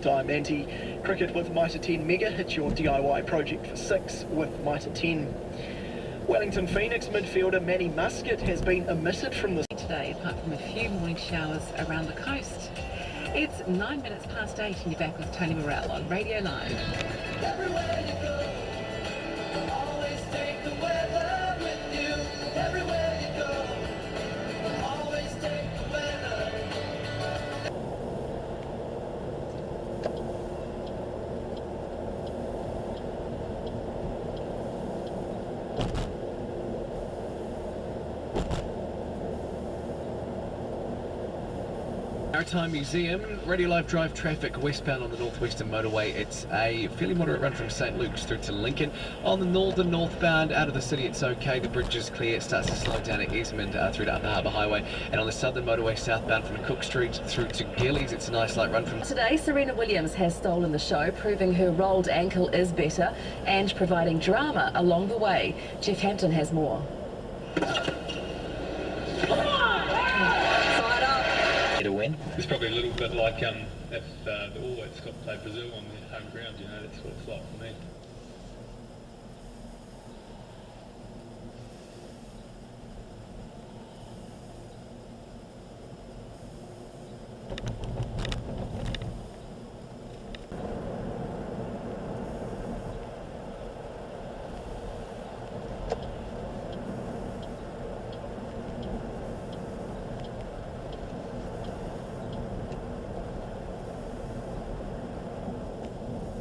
I'm Anti-Cricket with Mitre 10 Mega. Hit your DIY project for 6 with Mitre 10. Wellington Phoenix midfielder Manny Muscat has been omitted from the today, apart from a few morning showers around the coast. It's 9 minutes past 8 and you're back with Tony Morrell on Radio Live. Everywhere you go, always take the weather with you. Everywhere you go, always take the weather. Maritime Museum, Radio Live drive traffic westbound on the northwestern motorway. It's a fairly moderate run from St Luke's through to Lincoln. On the northern northbound out of the city it's okay, the bridge is clear. It starts to slow down at Esmond through to Upper Harbour Highway, and on the southern motorway southbound from Cook Street through to Gillies it's a nice light run from... Today Serena Williams has stolen the show, proving her rolled ankle is better and providing drama along the way. Jeff Hampton has more. To win. It's probably a little bit like if the All Blacks got to play Brazil on their home ground, you know, that's what it's like for me.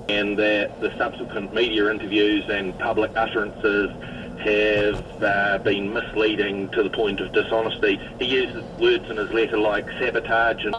And that the subsequent media interviews and public utterances have been misleading to the point of dishonesty. He uses words in his letter like sabotage and...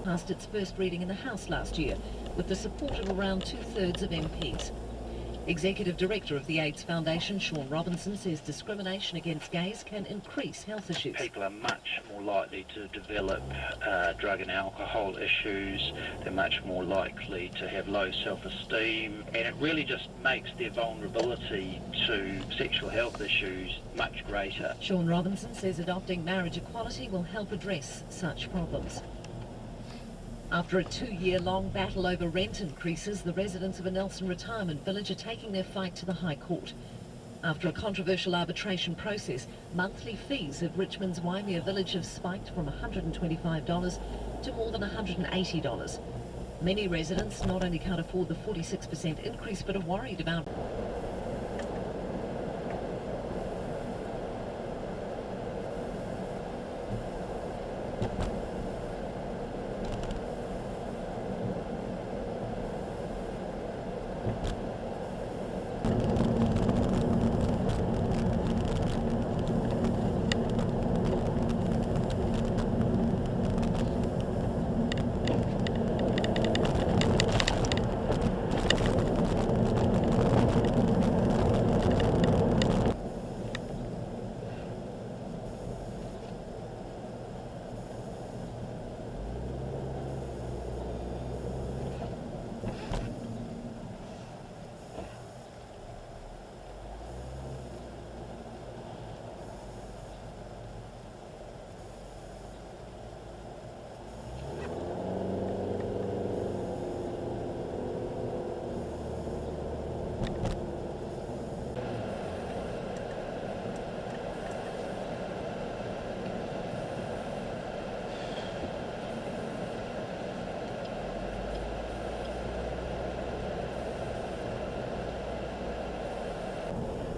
Passed its first reading in the House last year, with the support of around 2/3 of MPs. Executive Director of the AIDS Foundation, Sean Robinson, says discrimination against gays can increase health issues. People are much more likely to develop drug and alcohol issues. They're much more likely to have low self-esteem, and it really just makes their vulnerability to sexual health issues much greater. Sean Robinson says adopting marriage equality will help address such problems. After a 2-year-long battle over rent increases, the residents of a Nelson retirement village are taking their fight to the High Court. After a controversial arbitration process, monthly fees at Richmond's Waimea village have spiked from $125 to more than $180. Many residents not only can't afford the 46% increase, but are worried about...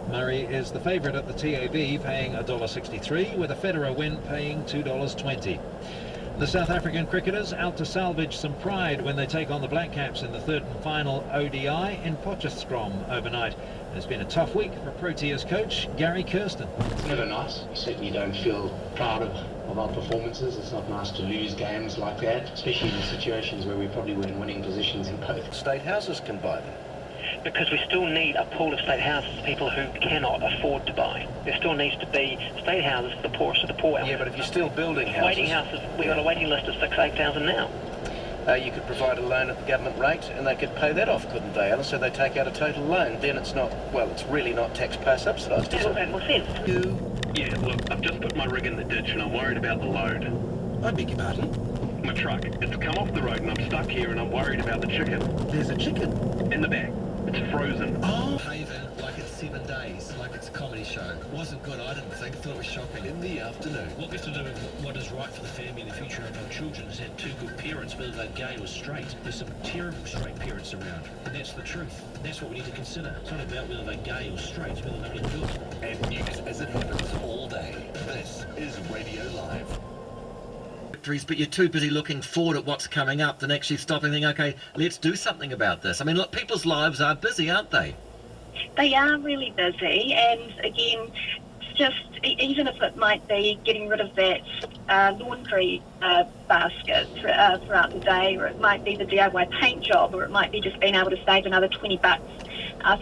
Murray is the favourite at the TAB, paying $1.63, with a Federer win paying $2.20. The South African cricketers out to salvage some pride when they take on the Black Caps in the third and final ODI in Potchefstroom overnight. It's been a tough week for Proteas coach Gary Kirsten. It's never nice. You certainly don't feel proud of our performances. It's not nice to lose games like that, especially in situations where we probably were in winning positions in both. State houses can buy them. because we still need a pool of state houses for people who cannot afford to buy. There still needs to be state houses for the poorest of the poor. Yeah, but if you're still building houses... Waiting houses, we've got a waiting list of 8,000 now. You could provide a loan at the government rate and they could pay that off, couldn't they, Alice? So they take out a total loan. Then it's not, well, it's really not taxpayer subsidised, is That it? will make more sense. Yeah, look, I've just put my rig in the ditch and I'm worried about the load. I beg your pardon? My truck, it's come off the road and I'm stuck here and I'm worried about the chicken. There's a chicken? In the back. It's frozen. Oh, Haven, like it's 7 days, like it's a comedy show. Wasn't good, I didn't think. Thought it was shocking. In the afternoon. What we have to do with what is right for the family and the future of our children is have two good parents, whether they're gay or straight. There's some terrible straight parents around, and that's the truth. That's what we need to consider. It's not about whether they're gay or straight, it's whether they're any good. And news as it happens all day. This is Radio Live. But you're too busy looking forward at what's coming up than actually stopping and thinking, okay, let's do something about this. I mean, look, people's lives are busy, aren't they? They are really busy, and again, it's just, even if it might be getting rid of that laundry basket throughout the day, or it might be the DIY paint job, or it might be just being able to save another $20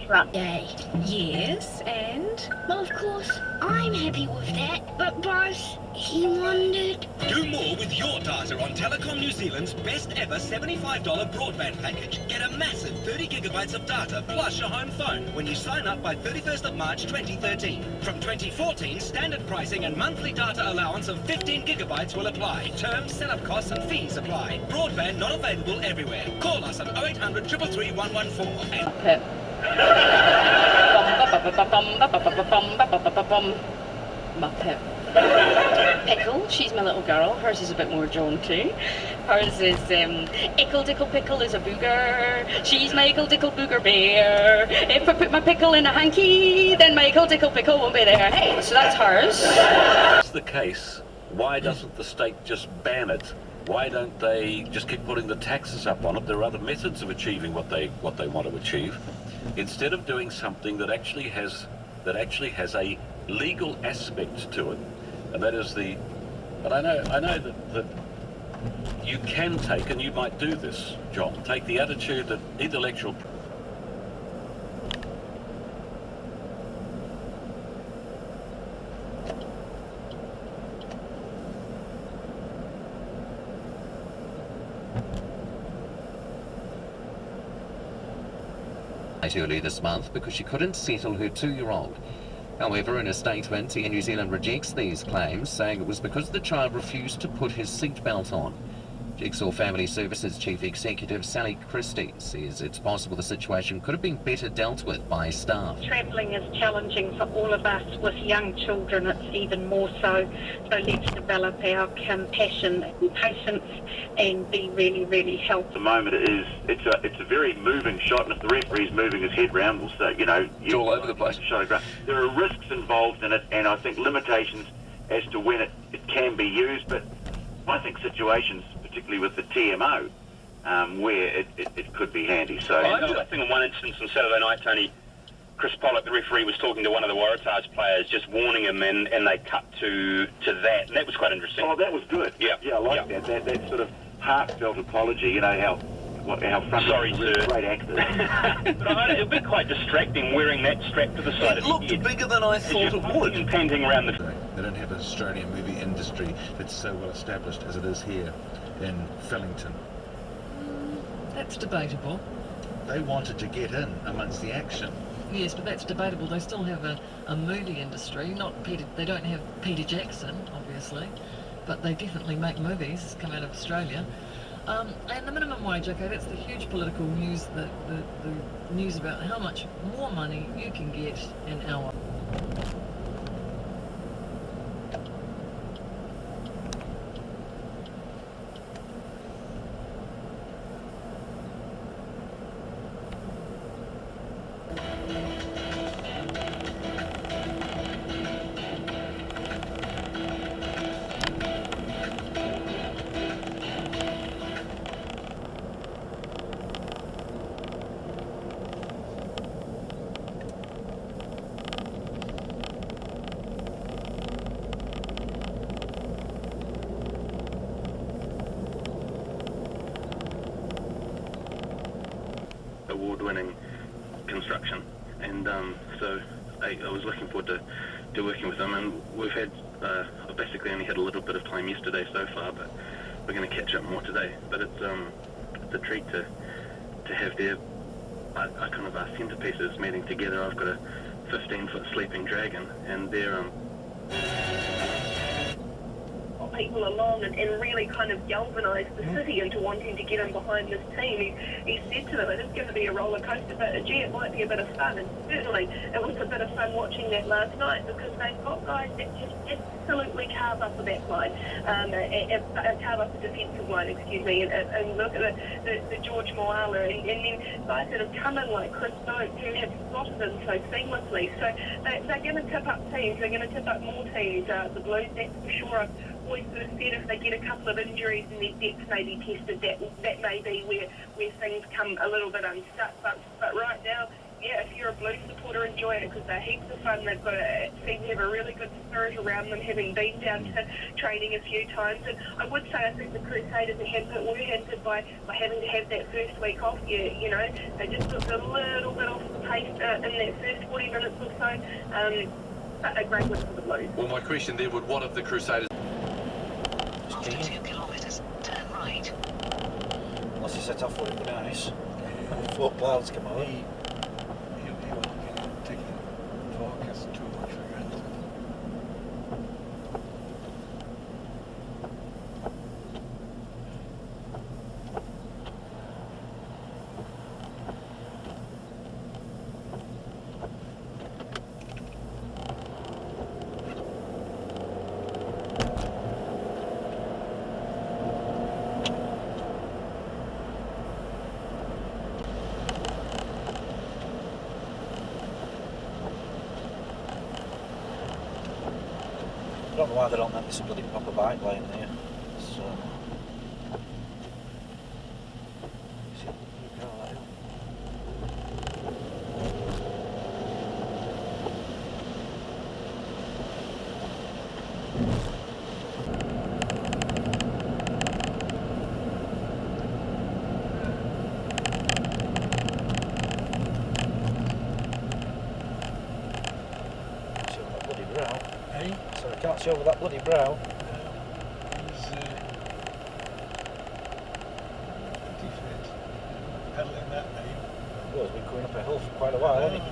throughout the day. Yes, and? Well, of course, I'm happy with that. But, boss, he wondered... Do more with your data on Telecom New Zealand's best ever $75 broadband package. Get a massive 30 gigabytes of data plus your home phone when you sign up by 31st of March 2013. From 2014, standard pricing and monthly data allowance of 15 gigabytes will apply. Terms, setup costs and fees apply. Broadband not available everywhere. Call us on 0800 333 114. Muppet. Pickle, she's my little girl. Hers is a bit more drawn too. Hers is Ickle Dickle Pickle is a booger. She's my Ickle Dickle Booger Bear. If I put my pickle in a hanky, then my Ickle Dickle Pickle won't be there. Hey, so that's hers. If that's the case, why doesn't the state just ban it? Why don't they just keep putting the taxes up on it? There are other methods of achieving what they want to achieve, instead of doing something that actually has a legal aspect to it, and that is the. But I know that you can take, and you might do this, John. Take the attitude that intellectual. Early this month because she couldn't settle her 2-year-old. However, in a statement, Air New Zealand rejects these claims, saying it was because the child refused to put his seatbelt on. Jigsaw Family Services Chief Executive Sally Christie says it's possible the situation could have been better dealt with by staff. Travelling is challenging for all of us. With young children, it's even more so. So let's develop our compassion and patience and be really, really helpful. At the moment, it's a very moving shot, and if the referee's moving his head round, we'll say, it's all over the place. There are risks involved in it, and I think limitations as to when it can be used. But I think situations, particularly with the TMO, where it could be handy. So I think in one instance on Saturday night, Tony, Chris Pollock, the referee, was talking to one of the Waratahs players, just warning him, and they cut to that, and that was quite interesting. Oh, that was good. Yeah, I like that. That sort of heartfelt apology. How front sorry, sir. Great actors. But it would be quite distracting wearing that strapped to the side of your head. It looked bigger than I thought it would. And panting around the... They don't have an Australian movie industry that's so well established as it is here in Fellington. That's debatable. They wanted to get in amongst the action. Yes, but that's debatable. They still have a movie industry. They don't have Peter Jackson, obviously, but they definitely make movies come out of Australia. And the minimum wage, okay, that's the huge political news, the news about how much more money you can get an hour. award-winning construction, and so I was looking forward to working with them. And we've had, I basically only had a little bit of time yesterday so far, but we're going to catch up more today. But it's a treat to have their kind of our centerpieces meeting together. I've got a 15-foot sleeping dragon, and they're people along and really kind of galvanise the city into wanting to get in behind this team. He said to them, it is going to be a roller coaster, but gee, it might be a bit of fun. And certainly it was a bit of fun watching that last night, because they've got guys that just absolutely carve up a back line, carve up a defensive line, and look at the George Moala, and then guys that have come in like Chris Stokes, who have slotted in so seamlessly. So they're going to tip up teams, they're going to tip up more teams. The Blues, that's for sure. Always sort of said if they get a couple of injuries and their depth may be tested, that may be where things come a little bit unstuck. But right now, yeah, if you're a Blues supporter, enjoy it, because they're heaps of fun. They've got seem to have a really good spirit around them, having been down to training a few times. And I would say I think the Crusaders were hampered by having to have that first week off. You know, they just looked a little bit off the pace in that first 40 minutes or so. A great win for the Blues. Well, my question then would, what if the Crusaders... After 2 kilometres, turn right. Unless you set off for it, would be nice. 4 clouds come over. Taking forecast too much for granted. I don't know why they don't make this a bloody proper bike lane there. So, can't see over that bloody brow. He's pretty fit. Pedaling that name. Well, he's been coming up a hill for quite a while, hasn't he?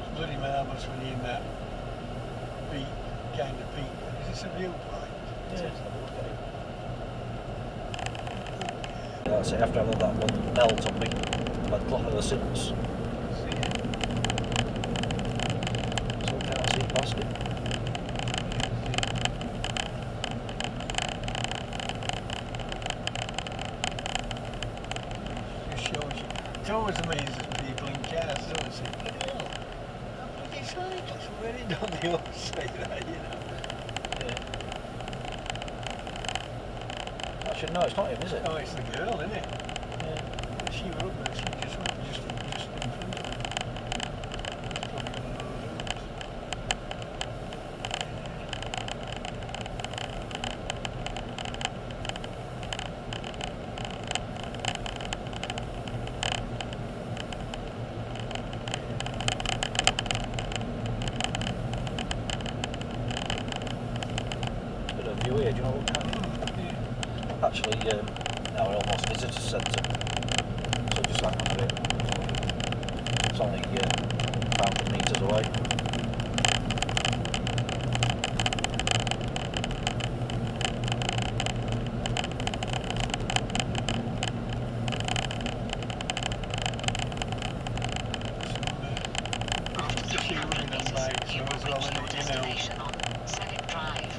It's bloody marvellous when you're in that beat, kind of beat. Is this a viewpoint? Yeah. That's it, after I let that one melt on me, like clock of the Sims. It always amazes people in cars, don't it? Bloody hell, that bloody cyclist already done the opposite, you know. Yeah. Actually, no, it's not him, is it? Oh, it's the girl, isn't it? Yeah. She were up there, she just went just in front of her. It's probably one of those roads. Do you know what kind of? Actually, now we're almost visitor centre, so just hang on a bit. It's only 500 metres away. After 300 metres, you will reach your destination on Second Drive.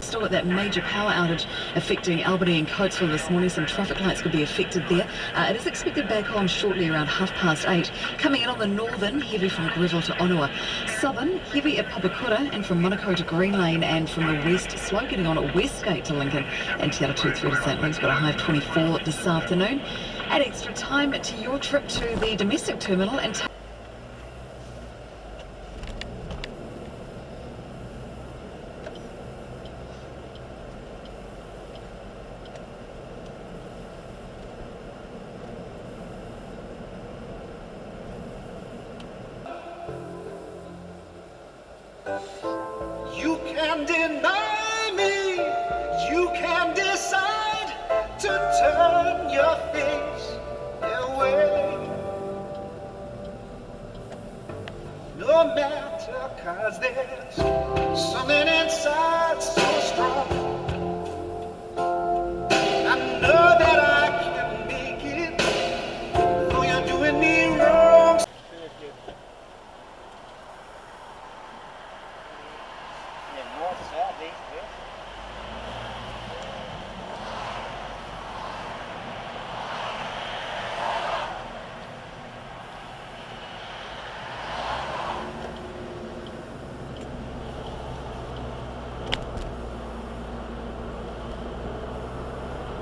Still at that major power outage affecting Albany and Coatesville this morning. Some traffic lights could be affected there. It is expected back on shortly around 8:30. Coming in on the northern, heavy from Greville to Onua. Southern, heavy at Papakura and from Monaco to Green Lane, and from the west, slow getting on at Westgate to Lincoln and Te Atu through to St Luke's. Got a high of 24 this afternoon. Add extra time to your trip to the domestic terminal and You can deny me, you can decide to turn your face away. No matter, 'cause there's something inside so strong. I know that I can make it, though you're doing me wrong.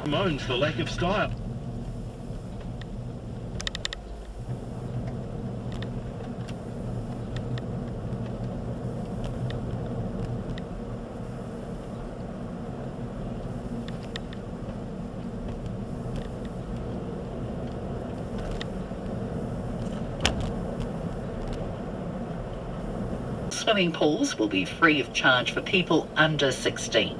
Moans for lack of style. Swimming pools will be free of charge for people under 16.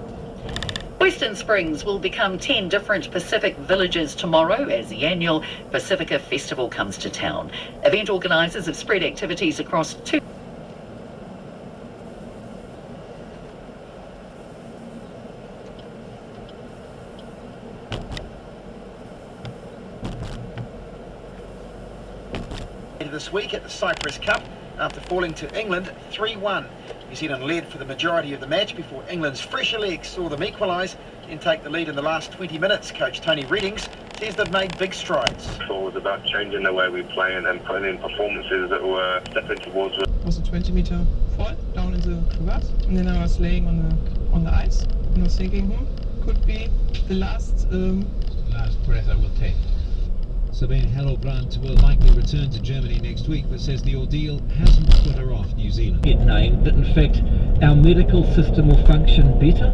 Western Springs will become 10 different Pacific villages tomorrow as the annual Pacifica Festival comes to town. Event organisers have spread activities across 2. This week at the Cyprus Cup after falling to England 3-1. New Zealand led for the majority of the match before England's fresher legs saw them equalise and take the lead in the last 20 minutes. Coach Tony Reddings says they've made big strides. It was about changing the way we play and putting in performances that were stepping towards it. Was a 20-meter fall down in the crevasse, and then I was laying on the ice and I was thinking, could be the last breath I will take. Sabine Hellbrand will likely return to Germany next week, but says the ordeal hasn't put her off New Zealand. Get named, that in fact our medical system will function better?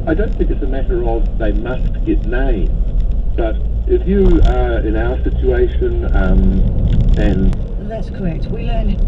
I don't think it's a matter of they must get named, but if you are in our situation and... That's correct, we learn it.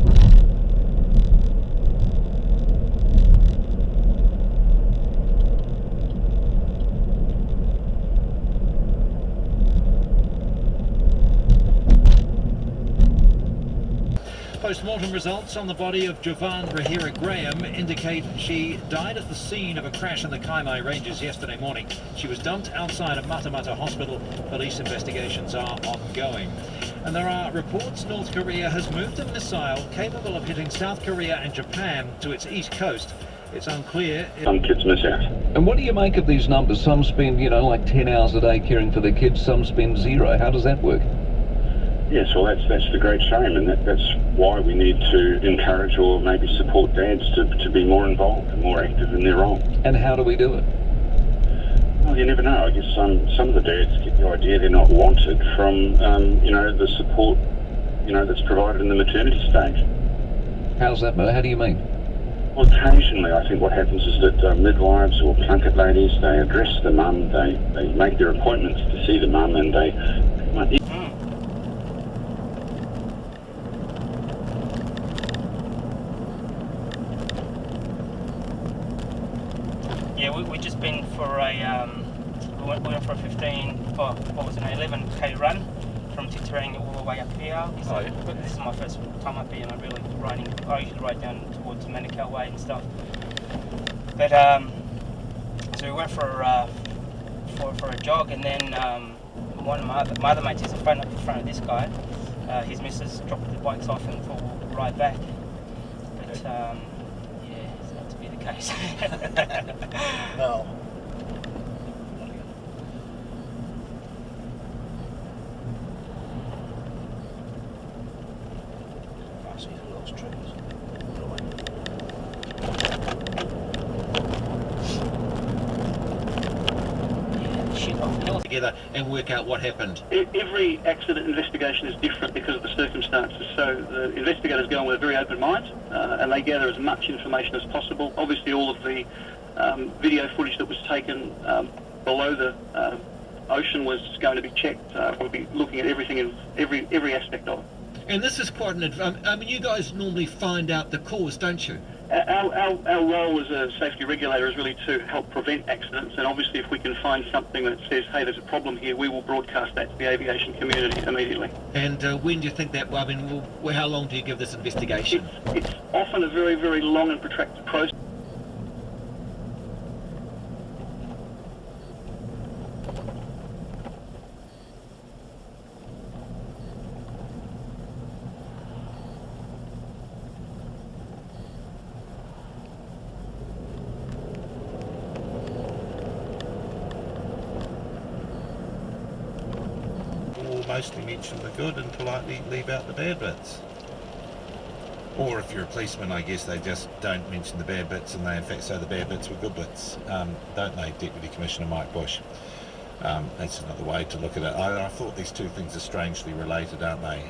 Post-mortem results on the body of Jovan Rahira Graham indicate she died at the scene of a crash in the Kaimai Ranges yesterday morning. She was dumped outside a Matamata hospital. Police investigations are ongoing. And there are reports North Korea has moved a missile capable of hitting South Korea and Japan to its east coast. It's unclear if... Some kids miss out. And what do you make of these numbers? Some spend, like 10 hours a day caring for their kids, some spend 0. How does that work? Yes, well, that's the great shame, and that's why we need to encourage or maybe support dads to be more involved and more active in their role. And how do we do it? Well, you never know. I guess some of the dads get the idea they're not wanted from, the support, that's provided in the maternity stage. How's that, Mo? How do you mean? Well, occasionally I think what happens is that midwives or plunket ladies, they address the mum, they make their appointments to see the mum, and they... Yeah, we just been for a we went for a 11k run from Titirangi all the way up here. But this is my first time up here, and I'm really riding. I usually ride down towards Manukau Way and stuff. But so we went for a jog, and then one of my other mates is in front of this guy. His missus dropped the bikes off and thought we'll ride back. But yeah, it's not to be the case. No. I see those trees. Together and work out what happened. Every accident investigation is different because of the circumstances, so the investigators go on with a very open mind and they gather as much information as possible. Obviously all of the video footage that was taken below the ocean was going to be checked. We'll be looking at everything in every aspect of it. And this is quite an I mean, you guys normally find out the cause, don't you? Our role as a safety regulator is really to help prevent accidents, and obviously if we can find something that says, hey, there's a problem here, we will broadcast that to the aviation community immediately. And when do you think that, I mean, how long do you give this investigation? It's often a very, very long and protracted process. Mostly mention the good and politely leave out the bad bits. Or if you're a policeman, I guess they just don't mention the bad bits and they in fact say the bad bits were good bits, don't they, Deputy Commissioner Mike Bush? That's another way to look at it. I thought these two things are strangely related, aren't they?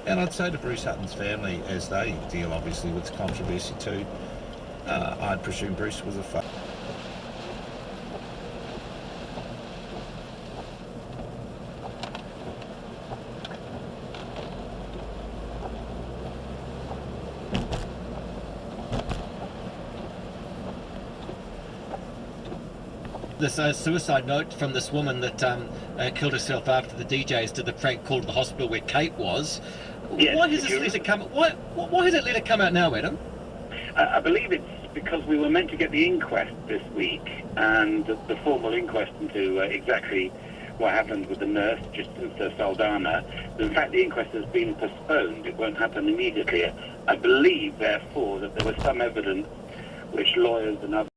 And I'd say to Bruce Hutton's family, as they deal obviously with controversy too, I'd presume Bruce was a This suicide note from this woman that killed herself after the DJs did the prank call to the hospital where Kate was. Yes, why has this letter come? Why has that letter come out now, Adam? I believe it's because we were meant to get the inquest this week, and the formal inquest into exactly what happened with the nurse, Justice Saldana. In fact, the inquest has been postponed. It won't happen immediately. I believe, therefore, that there was some evidence which lawyers and other